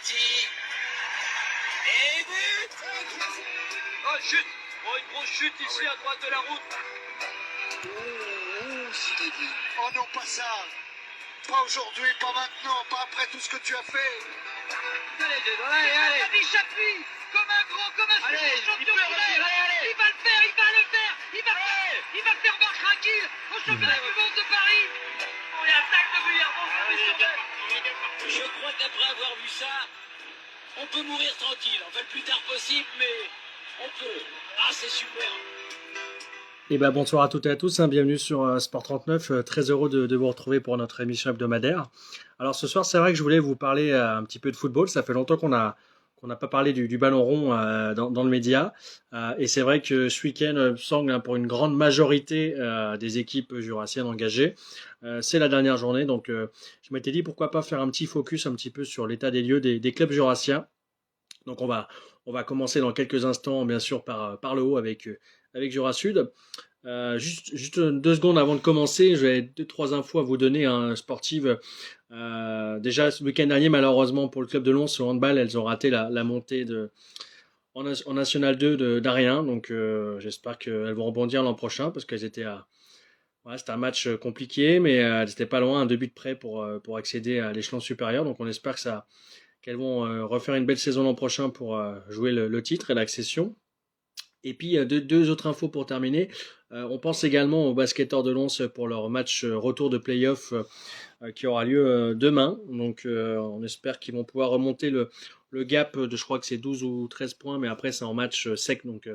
penalty. Et but. Oh, chute. Oh, une grosse chute ici à droite de la route. Zinedine. Oh non, pas ça. Pas aujourd'hui, pas maintenant, pas après tout ce que tu as fait. Allez, allez. Biche appuie comme un grand, comme un Allez, champion il peut du réussir, monde. allez. Il va le faire, il va le faire. Il va faire voir tranquille au championnat du monde de Paris. On est attaque de Villarmont. Je crois qu'après avoir vu ça, on peut mourir tranquille. Enfin, le plus tard possible, mais on peut. Ah, c'est super. Et bonsoir à toutes et à tous, bienvenue sur Sport 39, très heureux de vous retrouver pour notre émission hebdomadaire. Alors ce soir, c'est vrai que je voulais vous parler un petit peu de football, ça fait longtemps qu'on n'a pas parlé du ballon rond dans le média, et c'est vrai que ce week-end, il me semble, pour une grande majorité des équipes jurassiennes engagées, c'est la dernière journée, donc je m'étais dit pourquoi pas faire un petit focus un petit peu sur l'état des lieux des clubs jurassiens. Donc on va commencer dans quelques instants, bien sûr, par le haut avec Jura Sud. Juste 2 secondes avant de commencer, j'ai 2-3 infos à vous donner sportives. Déjà, ce week-end dernier, malheureusement, pour le club de Lons, au handball, elles ont raté la montée en National 2 d'Ariens. Donc j'espère qu'elles vont rebondir l'an prochain parce qu'elles étaient à... Ouais, c'était un match compliqué, mais elles n'étaient pas loin, un 2 buts près pour accéder à l'échelon supérieur. Donc on espère qu'elles vont refaire une belle saison l'an prochain pour jouer le titre et l'accession. Et puis deux autres infos pour terminer. On pense également aux basketteurs de Lons pour leur match retour de play-off qui aura lieu demain. Donc on espère qu'ils vont pouvoir remonter le gap de, je crois que c'est 12 ou 13 points, mais après c'est en match sec. Donc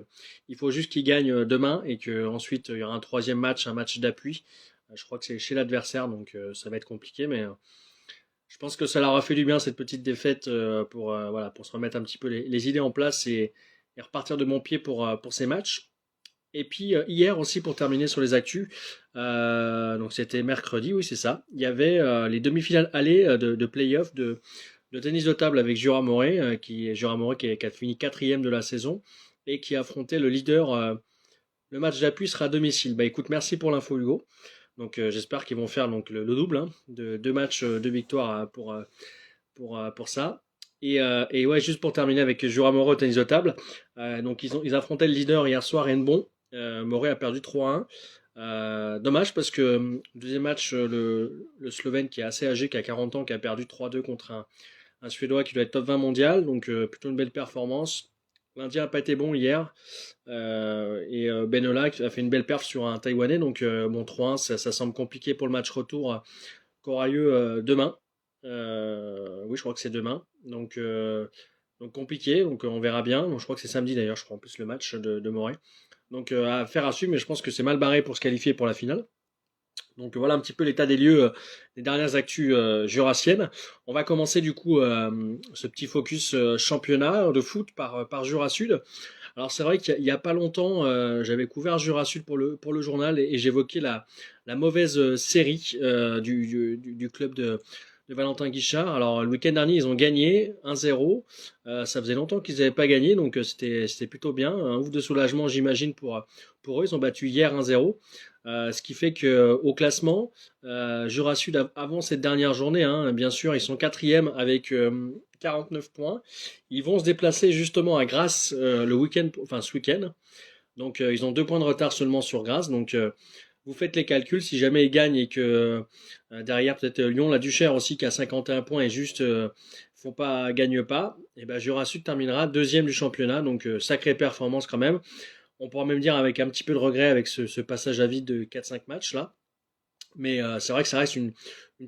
il faut juste qu'ils gagnent demain et qu'ensuite il y aura un troisième match, un match d'appui. Je crois que c'est chez l'adversaire, donc ça va être compliqué, mais je pense que ça leur a fait du bien cette petite défaite pour se remettre un petit peu les idées en place et repartir de bon pied pour ces matchs. Et puis hier aussi pour terminer sur les actus, donc c'était mercredi, oui c'est ça, il y avait les demi-finales allées de play-off de tennis de table avec Jura Moré, qui a fini quatrième de la saison et qui a affronté le leader. Le match d'appui sera à domicile. Écoute, merci pour l'info Hugo. Donc j'espère qu'ils vont faire donc le double de 2 matchs, 2 victoires pour ça. Et ouais, juste pour terminer avec Jura Moré au tennis de table, donc ils affrontaient le leader hier soir, Henbon. Moré a perdu 3-1. Dommage parce que deuxième match, le Slovène qui est assez âgé, qui a 40 ans, qui a perdu 3-2 contre un Suédois qui doit être top 20 mondial, donc plutôt une belle performance. L'Indien n'a pas été bon hier. Et Benola a fait une belle perf sur un Taïwanais. Donc, 3-1, ça semble compliqué pour le match retour qu'aura lieu demain. Oui, je crois que c'est demain. Donc compliqué. Donc, on verra bien. Donc, je crois que c'est samedi d'ailleurs, je crois, en plus, le match de Morée. Donc, affaire à suivre, mais je pense que c'est mal barré pour se qualifier pour la finale. Donc voilà un petit peu l'état des lieux des dernières actus jurassiennes. On va commencer du coup ce petit focus championnat de foot par Jura Sud. Alors c'est vrai qu'il y a pas longtemps, j'avais couvert Jura Sud pour le journal et j'évoquais la mauvaise série du club de Valentin Guichard. Alors le week-end dernier, ils ont gagné 1-0. Ça faisait longtemps qu'ils n'avaient pas gagné, donc c'était plutôt bien. Un ouf de soulagement, j'imagine, pour eux. Ils ont battu hier 1-0. Ce qui fait que au classement, Jura Sud avant cette dernière journée, bien sûr, ils sont quatrième avec 49 points. Ils vont se déplacer justement à Grasse ce week-end. Donc ils ont 2 points de retard seulement sur Grasse. Donc vous faites les calculs. Si jamais ils gagnent et que derrière peut-être Lyon, la Duchère aussi qui a 51 points et juste gagne pas, et Jura Sud terminera deuxième du championnat. Donc sacrée performance quand même. On pourra même dire avec un petit peu de regret avec ce passage à vide de 4-5 matchs là. Mais c'est vrai que ça reste une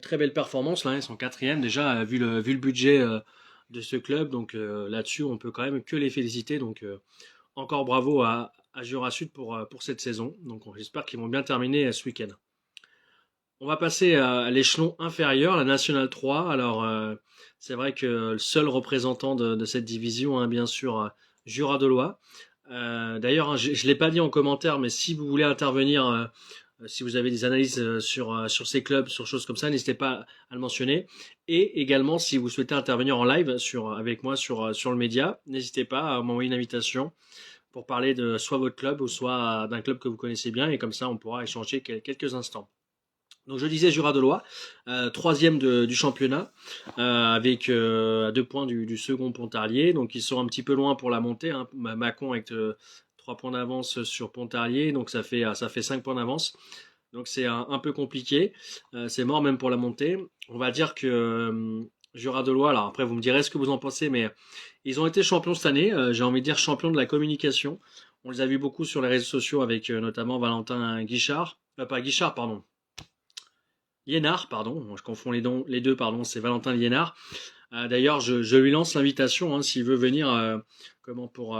très belle performance. Là, ils sont quatrième déjà, vu le budget de ce club. Donc là-dessus, on peut quand même que les féliciter. Donc encore bravo à Jura Sud pour cette saison. Donc j'espère qu'ils vont bien terminer ce week-end. On va passer à l'échelon inférieur, la Nationale 3. Alors c'est vrai que le seul représentant de cette division, bien sûr, Jura de Loie. D'ailleurs, je ne l'ai pas dit en commentaire, mais si vous voulez intervenir, si vous avez des analyses sur ces clubs, sur choses comme ça, n'hésitez pas à le mentionner. Et également, si vous souhaitez intervenir en live avec moi sur le média, n'hésitez pas à m'envoyer une invitation pour parler de soit votre club ou soit d'un club que vous connaissez bien. Et comme ça, on pourra échanger quelques instants. Donc je disais Jura de Loire, troisième du championnat, avec à 2 points du second Pontarlier. Donc ils sont un petit peu loin pour la montée, hein. Mâcon avec 3 points d'avance sur Pontarlier, donc ça fait 5 points d'avance. Donc c'est un peu compliqué. C'est mort même pour la montée. On va dire que Jura de Loire, alors après vous me direz ce que vous en pensez, mais ils ont été champions cette année. J'ai envie de dire champions de la communication. On les a vus beaucoup sur les réseaux sociaux avec notamment Valentin Guichard. Pas Guichard, pardon. Liénard, pardon, je confonds les deux, pardon, c'est Valentin Liénard. D'ailleurs, je lui lance l'invitation, hein, s'il veut venir pour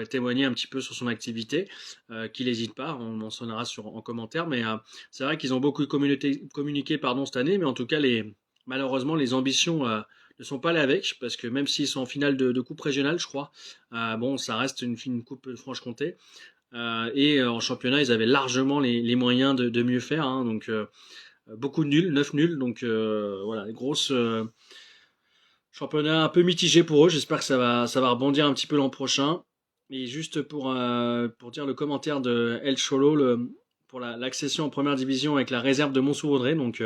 témoigner un petit peu sur son activité, qu'il n'hésite pas, on mentionnera en commentaire. Mais c'est vrai qu'ils ont beaucoup communiqué cette année, mais en tout cas, malheureusement, les ambitions ne sont pas allées avec, parce que même s'ils sont en finale de coupe régionale, je crois, bon, ça reste une coupe de Franche-Comté. Et en championnat, ils avaient largement les moyens de mieux faire, hein. Donc beaucoup de nuls, 9 nuls. Donc voilà, grosse championnat un peu mitigé pour eux. J'espère que ça va rebondir un petit peu l'an prochain. Et juste pour dire le commentaire de El Cholo pour l'accession en première division avec la réserve de Montsou-Vaudrey. Donc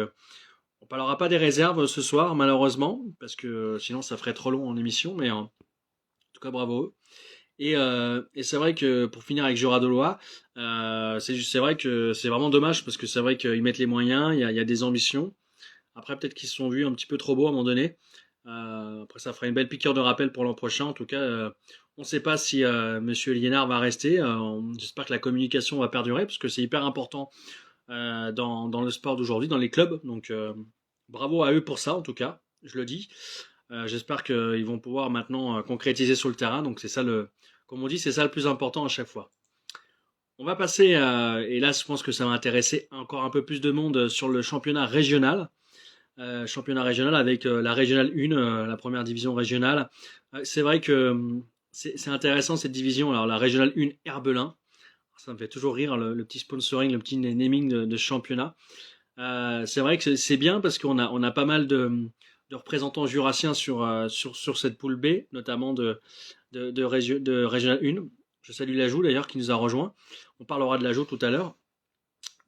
on parlera pas des réserves ce soir, malheureusement, parce que sinon ça ferait trop long en émission. Mais en tout cas, bravo eux. Et c'est vrai que pour finir avec Jura de Loire, c'est vrai que c'est vraiment dommage parce que c'est vrai qu'ils mettent les moyens, il y a des ambitions. Après, peut-être qu'ils se sont vus un petit peu trop beaux à un moment donné. Après, ça fera une belle piqûre de rappel pour l'an prochain. En tout cas, on ne sait pas si Monsieur Liénard va rester. J'espère que la communication va perdurer parce que c'est hyper important dans le sport d'aujourd'hui, dans les clubs. Donc, bravo à eux pour ça, en tout cas, je le dis. J'espère qu'ils vont pouvoir maintenant concrétiser sur le terrain. Donc c'est ça comme on dit, c'est ça le plus important à chaque fois. On va passer, et là je pense que ça va intéresser encore un peu plus de monde sur le championnat régional. Championnat régional avec la régionale 1, la première division régionale. C'est vrai que c'est intéressant cette division. Alors la régionale 1 Herbelin, ça me fait toujours rire le petit sponsoring, le petit naming de championnat. C'est vrai que c'est bien parce qu'on a pas mal de représentants jurassiens sur cette poule B, notamment de Régional 1. Je salue l'Ajout d'ailleurs qui nous a rejoint. On parlera de l'Ajout tout à l'heure.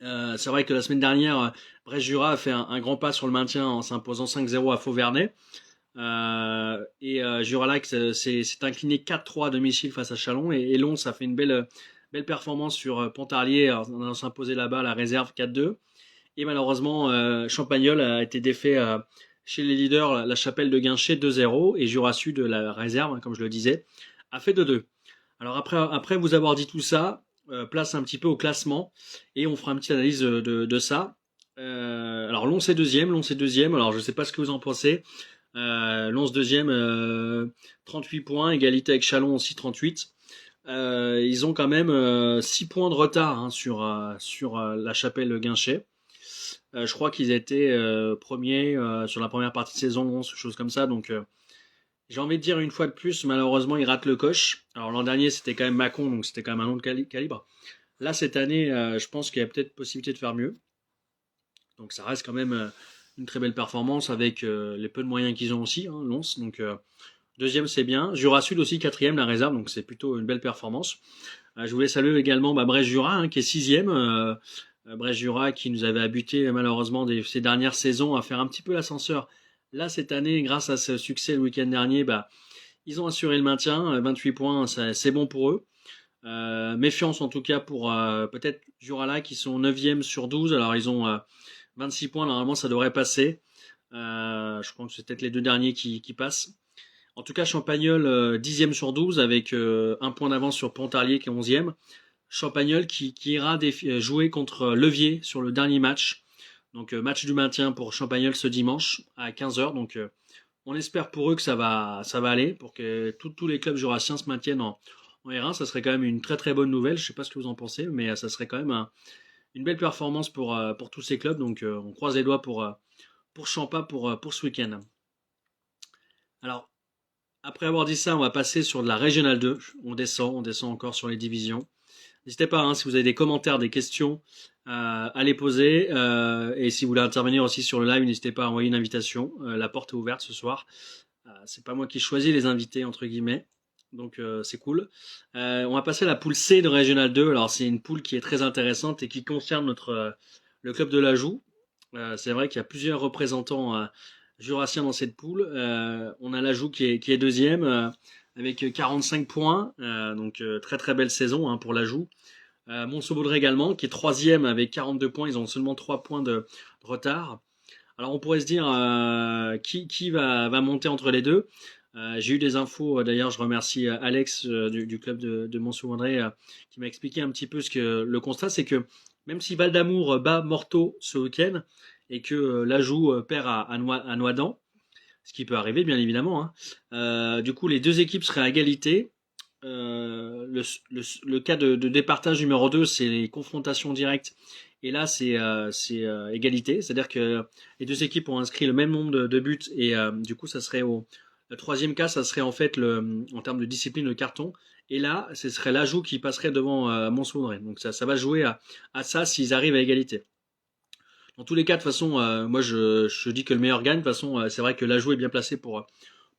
C'est vrai que la semaine dernière, Brest-Jura a fait un grand pas sur le maintien en s'imposant 5-0 à Faux-Vernay. Et Jura-Lac s'est incliné 4-3 à domicile face à Chalon. Et Lons a fait une belle performance sur Pontarlier en allant s'imposer là-bas à la réserve 4-2. Et malheureusement, Champagnol a été défait chez les leaders, la Chapelle de Guinchet 2-0 et Jura Sud, la réserve, hein, comme je le disais, a fait 2-2. Alors après vous avoir dit tout ça, place un petit peu au classement et on fera une petite analyse de ça. Alors Lons est deuxième. Alors je ne sais pas ce que vous en pensez. Lons deuxième, 38 points, égalité avec Chalon aussi 38. Ils ont quand même 6 points de retard, hein, sur la Chapelle de Guinchet. Je crois qu'ils étaient premiers sur la première partie de saison, chose comme ça. Donc, j'ai envie de dire une fois de plus, malheureusement, ils ratent le coche. Alors, l'an dernier, c'était quand même Mâcon, donc c'était quand même un autre calibre. Là, cette année, je pense qu'il y a peut-être possibilité de faire mieux. Donc, ça reste quand même une très belle performance avec les peu de moyens qu'ils ont aussi, hein, Lons. Donc, deuxième, c'est bien. Jura Sud aussi, quatrième, la réserve. Donc, c'est plutôt une belle performance. Je voulais saluer également Brest-Jura, hein, qui est sixième. Brest-Jura qui nous avait habitué malheureusement ces dernières saisons à faire un petit peu l'ascenseur. Là, cette année, grâce à ce succès le week-end dernier, ils ont assuré le maintien. 28 points, c'est bon pour eux. Méfiance en tout cas pour peut-être Jura-Lac qui sont 9e sur 12. Alors, ils ont 26 points. Normalement, ça devrait passer. Je crois que c'est peut-être les deux derniers qui passent. En tout cas, Champagnol, 10e sur 12 avec un point d'avance sur Pontarlier qui est 11e. Champagnol qui ira jouer contre Levier sur le dernier match. Donc match du maintien pour Champagnol ce dimanche à 15h. Donc on espère pour eux que ça va aller pour que tous les clubs jurassiens se maintiennent en R1. Ça serait quand même une très très bonne nouvelle. Je ne sais pas ce que vous en pensez, mais ça serait quand même une belle performance pour tous ces clubs. Donc on croise les doigts pour Champa pour ce week-end. Alors après avoir dit ça, on va passer sur de la Régionale 2. On descend encore sur les divisions. N'hésitez pas, hein, si vous avez des commentaires, des questions, à les poser. Et si vous voulez intervenir aussi sur le live, n'hésitez pas à envoyer une invitation. La porte est ouverte ce soir. C'est pas moi qui choisis les invités, entre guillemets. Donc c'est cool. On va passer à la poule C de Régional 2. Alors c'est une poule qui est très intéressante et qui concerne le le club de l'Ajoux. C'est vrai qu'il y a plusieurs représentants jurassiens dans cette poule. On a l'Ajoux qui est deuxième avec 45 points, donc très très belle saison pour l'Ajoux. Mont-Saint-Baudry également qui est troisième avec 42 points. Ils ont seulement 3 points de retard. Alors on pourrait se dire qui va monter entre les deux. J'ai eu des infos, d'ailleurs je remercie Alex du club de Mont-Saint-Baudry qui m'a expliqué un petit peu le constat, c'est que même si Val d'Amour bat Morteau ce week-end et que l'Ajoux perd à Noidans, ce qui peut arriver bien évidemment, du coup les deux équipes seraient à égalité. Le cas de départage numéro 2, c'est les confrontations directes. Et là, c'est égalité. C'est-à-dire que les deux équipes ont inscrit le même nombre de buts. Et du coup, ça serait le troisième cas, ça serait en fait, en termes de discipline, le carton. Et là, ce serait l'Ajoux qui passerait devant Mont-Saint-Baudry. Donc ça va jouer à ça s'ils arrivent à égalité. Dans tous les cas, de toute façon, moi, je dis que le meilleur gagne. De toute façon, c'est vrai que l'Ajoux est bien placé pour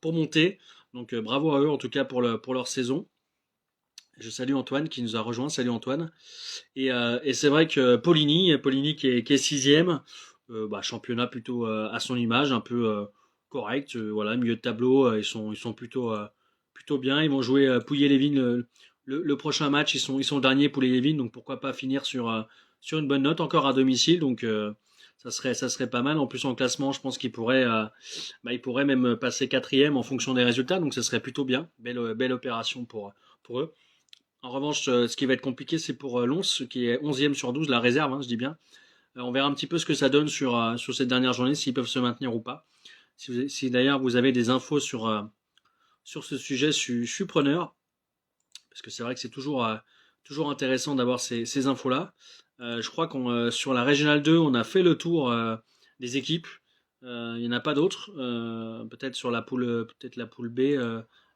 monter. Donc bravo à eux, en tout cas, pour leur saison. Je salue Antoine qui nous a rejoint. Salut Antoine. Et c'est vrai que Poligny qui est sixième, championnat plutôt à son image, un peu correct. Voilà, milieu de tableau, ils sont plutôt bien. Ils vont jouer Pouilly-Lévin le prochain match. Ils sont derniers Pouilly-Lévin, donc pourquoi pas finir sur une bonne note encore à domicile. Donc ça serait pas mal. En plus en classement, je pense qu'ils pourraient même passer quatrième en fonction des résultats. Donc ça serait plutôt bien. Belle opération pour eux. En revanche, ce qui va être compliqué, c'est pour Lons, qui est 11e sur 12, la réserve, je dis bien. On verra un petit peu ce que ça donne sur cette dernière journée, s'ils peuvent se maintenir ou pas. Si d'ailleurs vous avez des infos sur ce sujet, je suis preneur. Parce que c'est vrai que c'est toujours intéressant d'avoir ces infos-là. Je crois qu'on sur la Régionale 2, on a fait le tour des équipes. Il n'y en a pas d'autres. Peut-être sur la poule B.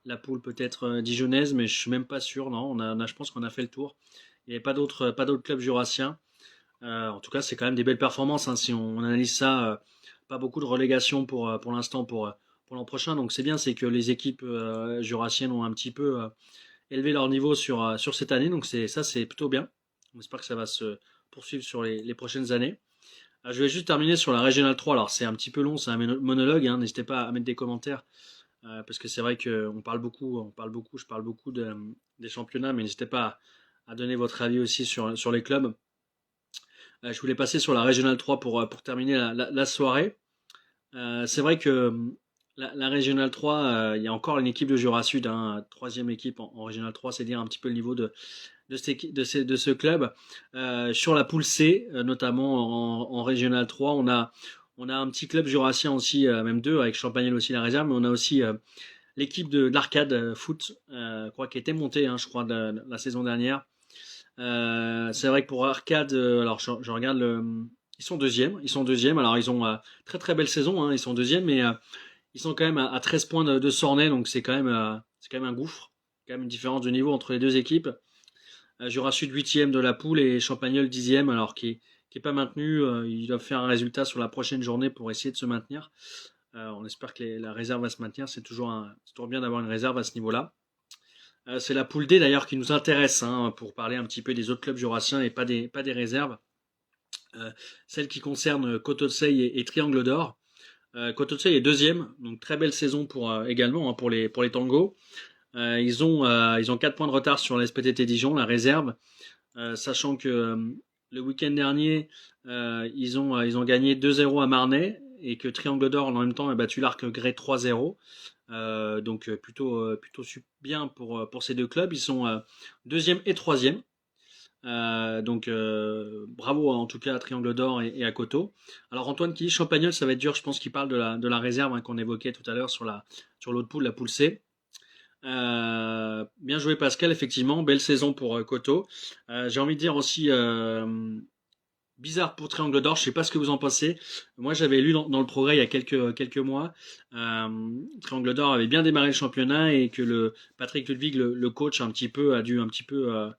La poule peut-être dijonnaise, mais je suis même pas sûr. Non, je pense qu'on a fait le tour. Il n'y avait pas d'autres clubs jurassiens. En tout cas, c'est quand même des belles performances. Si on analyse ça, pas beaucoup de relégation pour l'instant pour l'an prochain. Donc c'est bien, c'est que les équipes jurassiennes ont un petit peu élevé leur niveau sur cette année. Donc c'est plutôt bien. On espère que ça va se poursuivre sur les prochaines années. Je vais juste terminer sur la Régionale 3. Alors c'est un petit peu long, c'est un monologue. N'hésitez pas à mettre des commentaires. Parce que c'est vrai que je parle beaucoup des championnats, mais n'hésitez pas à donner votre avis aussi sur les clubs. Je voulais passer sur la Régionale 3 pour terminer la soirée. C'est vrai que la Régionale 3, il y a encore une équipe de Jura Sud, troisième équipe en Régionale 3, c'est dire un petit peu le niveau de ce club. Sur la poule C, notamment en Régionale 3, on a un petit club jurassien aussi, même deux, avec Champagnel aussi la réserve, mais on a aussi l'équipe de l'Arcade Foot, je crois, qui était montée, je crois, de la saison dernière. C'est vrai que pour Arcade, alors je regarde ils sont deuxièmes. Alors ils ont très très belle saison, ils sont deuxièmes, mais ils sont quand même à 13 points de Sornay, donc c'est quand même un gouffre, quand même une différence de niveau entre les deux équipes. Jura Sud 8e de la poule et Champagnol 10e, alors qui est pas maintenu. Ils doivent faire un résultat sur la prochaine journée pour essayer de se maintenir. On espère que la réserve va se maintenir. C'est toujours bien d'avoir une réserve à ce niveau-là. C'est la poule D d'ailleurs qui nous intéresse pour parler un petit peu des autres clubs jurassiens et pas des réserves. Celle qui concerne Coteau-de-Seye et Triangle d'Or. Coteau-de-Seye est deuxième, donc très belle saison également pour les tangos. Ils ont 4 points de retard sur la SPTT Dijon, la réserve, sachant que le week-end dernier, ils ont gagné 2-0 à Marnay et que Triangle d'Or en même temps a battu l'Arc Grès 3-0. Donc plutôt bien pour ces deux clubs. Ils sont deuxième et troisième. Donc bravo en tout cas à Triangle d'Or et à Coteau. Alors Antoine qui dit Champagnol, ça va être dur. Je pense qu'il parle de la réserve qu'on évoquait tout à l'heure sur l'autre poule, la poule C. Bien joué Pascal, effectivement, belle saison pour Coteau. J'ai envie de dire aussi bizarre pour Triangle d'Or, je sais pas ce que vous en pensez. Moi j'avais lu dans le progrès il y a quelques mois, Triangle d'Or avait bien démarré le championnat et que Patrick Ludwig, le coach, a dû un petit peu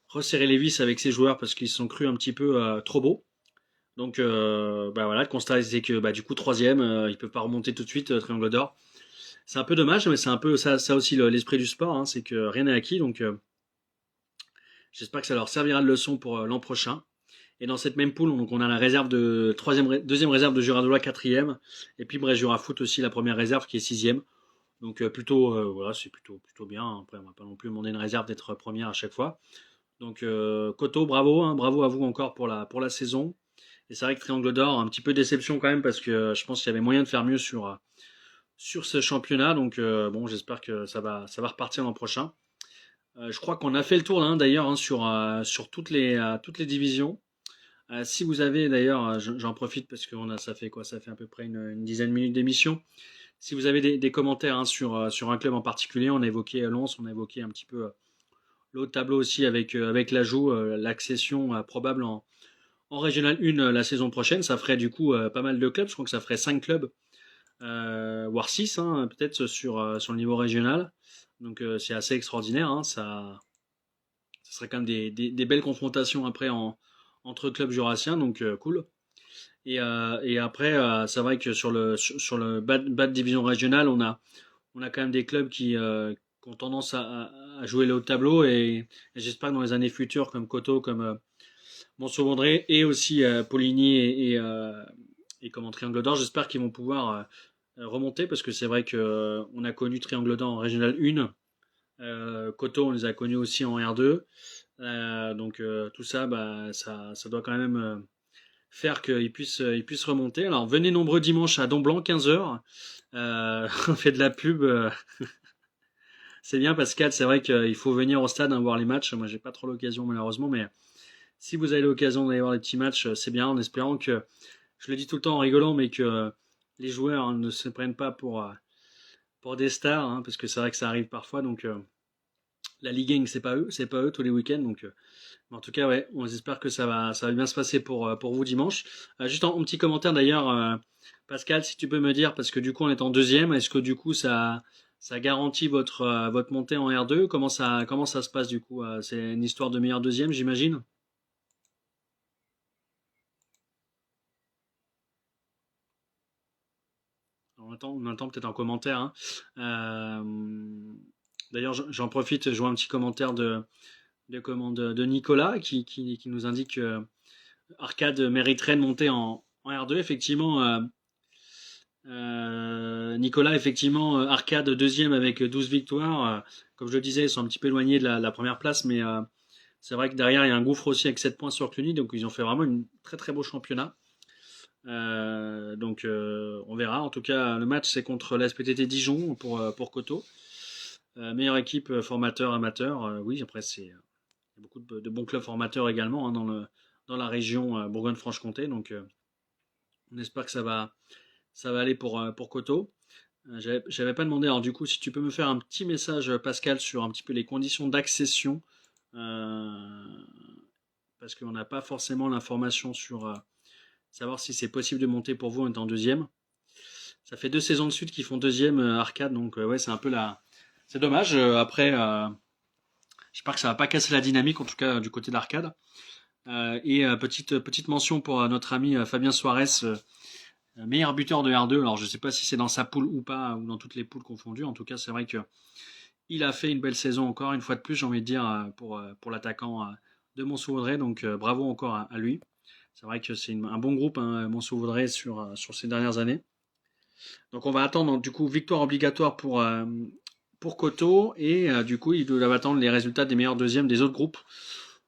resserrer les vis avec ses joueurs parce qu'ils se sont crus un petit peu trop beaux. Donc voilà, le constat c'est que du coup troisième, ils peuvent pas remonter tout de suite Triangle d'Or. C'est un peu dommage, mais c'est un peu ça aussi l'esprit du sport, c'est que rien n'est acquis, donc j'espère que ça leur servira de leçon pour l'an prochain. Et dans cette même poule, donc on a la réserve de deuxième réserve de Juradola, quatrième, et puis Brest Jura Foot aussi la première réserve qui est sixième. Donc plutôt, voilà, c'est plutôt bien, hein. Après, on va pas non plus demander une réserve d'être première à chaque fois. Donc Koto, bravo, hein, bravo à vous encore pour la saison. Et c'est vrai que Triangle d'Or, un petit peu déception quand même parce que je pense qu'il y avait moyen de faire mieux sur ce championnat. Donc bon, j'espère que ça va repartir l'an prochain. Je crois qu'on a fait le tour là, hein, d'ailleurs, hein, sur toutes les divisions. Si vous avez d'ailleurs, j'en profite parce que ça fait quoi? Ça fait à peu près une dizaine de minutes d'émission. Si vous avez des commentaires, hein, sur un club en particulier, on a évoqué Lens, on a évoqué un petit peu l'autre tableau aussi avec l'ajout, l'accession probable en Régional 1 la saison prochaine. Ça ferait du coup pas mal de clubs. Je crois que ça ferait 5 clubs, voire 6, hein, peut-être sur le niveau régional. Donc c'est assez extraordinaire, hein, ça serait quand même des belles confrontations après entre clubs jurassiens, donc cool. Et après, c'est vrai que sur le bas de division régionale, on a quand même des clubs qui ont tendance à jouer le haut de tableau, et j'espère que dans les années futures, comme Coteau, comme Mont-Sauvondré, et aussi Poligny et comme en Triangle d'Or, j'espère qu'ils vont pouvoir remonter, parce que c'est vrai que on a connu Triangle d'Or en Régional 1, Coteau, on les a connus aussi en R2. Donc tout ça, ça doit quand même faire qu'ils puissent remonter. Alors venez nombreux dimanche à Domblanc, 15h. On fait de la pub. C'est bien, Pascal, c'est vrai qu'il faut venir au stade, hein, voir les matchs. Moi, j'ai pas trop l'occasion malheureusement, mais si vous avez l'occasion d'aller voir les petits matchs, c'est bien, en espérant que, je le dis tout le temps en rigolant, mais que les joueurs, hein, ne se prennent pas pour des stars, hein, parce que c'est vrai que ça arrive parfois. Donc la Ligue 1, c'est pas eux tous les week-ends. Donc en tout cas, ouais, on espère que ça va bien se passer pour vous dimanche. Juste en petit commentaire d'ailleurs, Pascal, si tu peux me dire, parce que du coup on est en deuxième, est-ce que du coup ça garantit votre montée en R2? Comment ça se passe du coup? C'est une histoire de meilleur deuxième, j'imagine? On attend peut-être un commentaire, hein. D'ailleurs, j'en profite, je vois un petit commentaire de Nicolas qui nous indique que Arcade mériterait de monter en R2. Effectivement, Nicolas, effectivement, Arcade deuxième avec 12 victoires. Comme je le disais, ils sont un petit peu éloignés de la première place, mais c'est vrai que derrière, il y a un gouffre aussi avec 7 points sur Cluny, donc ils ont fait vraiment un très très beau championnat. Donc on verra. En tout cas, le match c'est contre la SPTT Dijon pour Coteau. Meilleure équipe formateur amateur. Oui, après il y a beaucoup de bons clubs formateurs également, hein, dans la région Bourgogne-Franche-Comté. Donc on espère que ça va aller pour Coteau. J'avais pas demandé. Alors du coup, si tu peux me faire un petit message, Pascal, sur un petit peu les conditions d'accession, parce qu'on n'a pas forcément l'information sur savoir si c'est possible de monter pour vous en étant deuxième. Ça fait 2 saisons de suite qu'ils font deuxième, Arcade, donc ouais, c'est un peu c'est dommage. Après, j'espère que ça va pas casser la dynamique, en tout cas du côté d'Arcade. Et petite mention pour notre ami Fabien Suarez, meilleur buteur de R2. Alors je sais pas si c'est dans sa poule ou pas, ou dans toutes les poules confondues. En tout cas, c'est vrai que il a fait une belle saison encore, une fois de plus, j'ai envie de dire, pour l'attaquant de Mont-Sauvondré. Donc bravo encore à lui. C'est vrai que c'est un bon groupe, hein, Mont-Sauvondré sur ces dernières années. Donc on va attendre du coup victoire obligatoire pour Coteau, et du coup ils doivent attendre les résultats des meilleurs deuxièmes des autres groupes.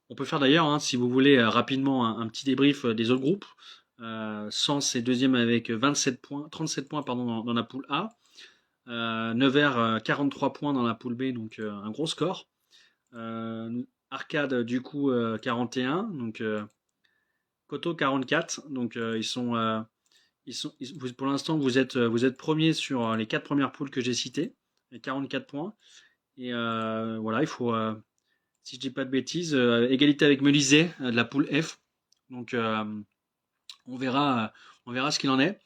On peut faire d'ailleurs, hein, si vous voulez, rapidement un petit débrief des autres groupes. Sens est deuxième avec 37 points pardon, dans la poule A. Nevers 43 points dans la poule B, donc un gros score. Arcade du coup 41, donc Coteau 44, donc pour l'instant vous êtes premiers sur les 4 premières poules que j'ai citées, les 44 points. Et voilà, il faut, si je dis pas de bêtises, égalité avec Melisée de la poule F. Donc on verra ce qu'il en est.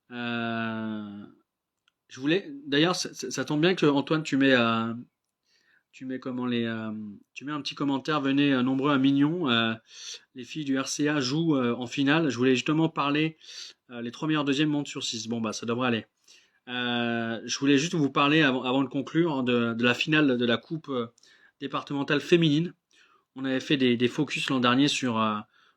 Je voulais, d'ailleurs, ça tombe bien que Antoine, tu mets un petit commentaire. Venez nombreux à Mignon. Les filles du RCA jouent en finale. Je voulais justement parler. Les 3 meilleurs deuxièmes montent sur 6. Bon, ça devrait aller. Je voulais juste vous parler avant de conclure, hein, de la finale de la coupe départementale féminine. On avait fait des focus l'an dernier sur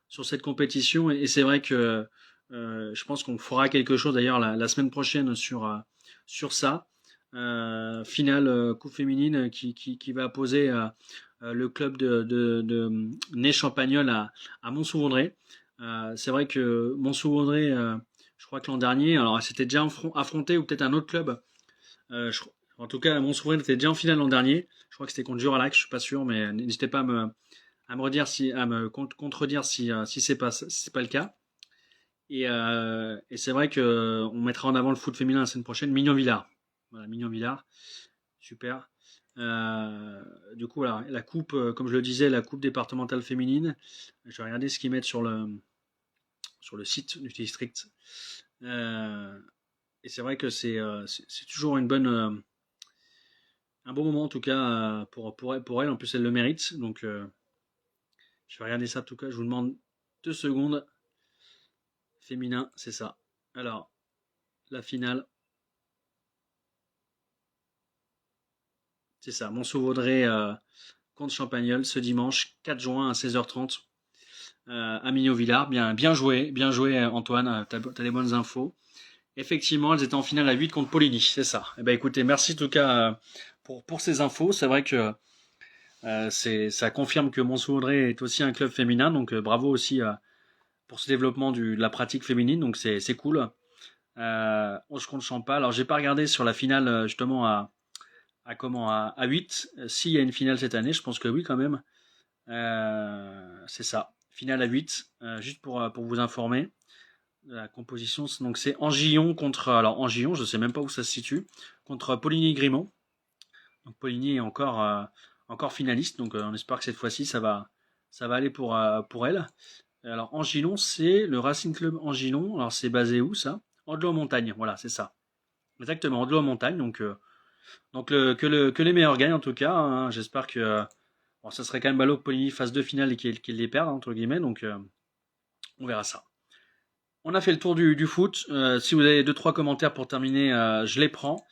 sur cette compétition. Et c'est vrai que je pense qu'on fera quelque chose d'ailleurs la semaine prochaine sur ça. Finale Coupe féminine qui va opposer le club de Nez-Champagnol à Mont-sous-Vaudrey. C'est vrai que Mont-sous-Vaudrey, je crois que l'an dernier, alors c'était déjà affronté ou peut-être un autre club. En tout cas, Mont-sous-Vaudrey était déjà en finale l'an dernier. Je crois que c'était contre Juralac, je suis pas sûr, mais n'hésitez pas à me redire à me contredire si c'est pas le cas. Et c'est vrai que on mettra en avant le foot féminin la semaine prochaine. Mignon-Villard. Voilà, Mignon-Villard. Super. Du coup, voilà, la coupe, comme je le disais, la coupe départementale féminine. Je vais regarder ce qu'ils mettent sur le site du district. Et c'est vrai que c'est toujours un bon moment en tout cas pour elle. En plus, elle le mérite. Donc, je vais regarder ça en tout cas. Je vous demande 2 secondes. Féminin, c'est ça. Alors, la finale. C'est ça, Mont-sous-Vaudrey contre Champagnol ce dimanche 4 juin à 16h30 à Mignot-Villard. Bien joué Antoine, t'as des bonnes infos. Effectivement, elles étaient en finale à 8 contre Poligny, c'est ça. Eh ben écoutez, merci en tout cas pour ces infos. C'est vrai que ça confirme que Mont-sous-Vaudrey est aussi un club féminin, donc bravo aussi pour ce développement de la pratique féminine, donc c'est cool. Auch contre Champa. Alors j'ai pas regardé sur la finale justement à 8. S'il y a une finale cette année, je pense que oui quand même. C'est ça. Finale à 8. Juste pour vous informer de la composition. Donc c'est Angillon contre... Alors Angillon, je sais même pas où ça se situe. Contre Poligny-Grimont. Donc Poligny est encore finaliste. Donc on espère que cette fois-ci ça va aller pour elle. Alors Angillon, c'est le Racing Club Angillon. Alors c'est basé où ça? Andelot-en-Montagne. Voilà, c'est ça. Exactement, Andelot-en-Montagne. Donc que les meilleurs gagnent en tout cas. Hein. J'espère que ça serait quand même ballot que Poligny fasse 2 finales et qu'il les perde entre guillemets. Donc on verra ça. On a fait le tour du foot. Si vous avez 2-3 commentaires pour terminer, je les prends.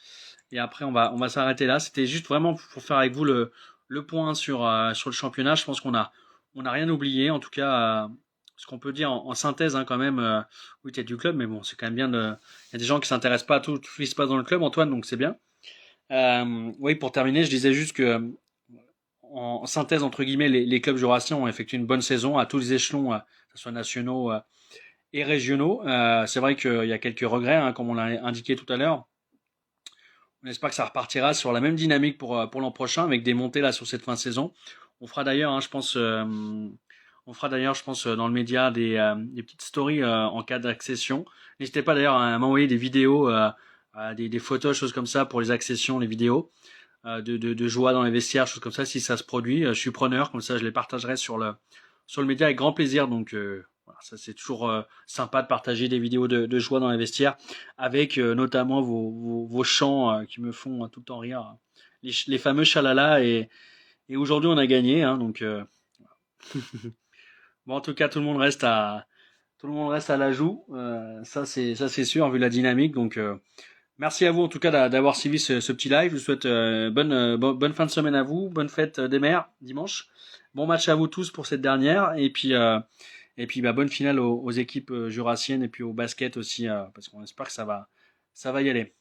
Et après on va s'arrêter là. C'était juste vraiment pour faire avec vous le point sur le championnat. Je pense qu'on a rien oublié. En tout cas, ce qu'on peut dire en synthèse hein, quand même. Oui, tête du club, mais bon, c'est quand même bien de. Il y a des gens qui s'intéressent pas à tout ce qui se passe dans le club, Antoine, donc c'est bien. Oui, pour terminer, je disais juste que en synthèse entre guillemets, les clubs jurassiens ont effectué une bonne saison à tous les échelons, que ce soit nationaux et régionaux. C'est vrai qu'il y a quelques regrets, hein, comme on l'a indiqué tout à l'heure. On espère que ça repartira sur la même dynamique pour l'an prochain, avec des montées là sur cette fin de saison. On fera d'ailleurs, hein, je pense, dans le média des petites stories en cas d'accession. N'hésitez pas d'ailleurs à m'envoyer des vidéos, des photos, choses comme ça pour les accessions, les vidéos de joie dans les vestiaires, choses comme ça. Si ça se produit, je suis preneur, comme ça je les partagerai sur le média avec grand plaisir. Donc voilà, ça c'est toujours sympa de partager des vidéos de joie dans les vestiaires avec notamment vos chants qui me font tout le temps rire, les fameux chalala et aujourd'hui on a gagné, hein, donc bon en tout cas tout le monde reste à l'ajout, ça c'est sûr vu la dynamique. Donc merci à vous en tout cas d'avoir suivi ce petit live. Je vous souhaite bonne fin de semaine à vous, bonne fête des mères dimanche, bon match à vous tous pour cette dernière et puis bonne finale aux équipes jurassiennes et puis au basket aussi parce qu'on espère que ça va y aller.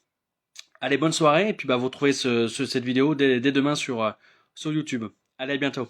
Allez, bonne soirée et puis vous retrouvez cette vidéo dès demain sur YouTube. Allez, à bientôt.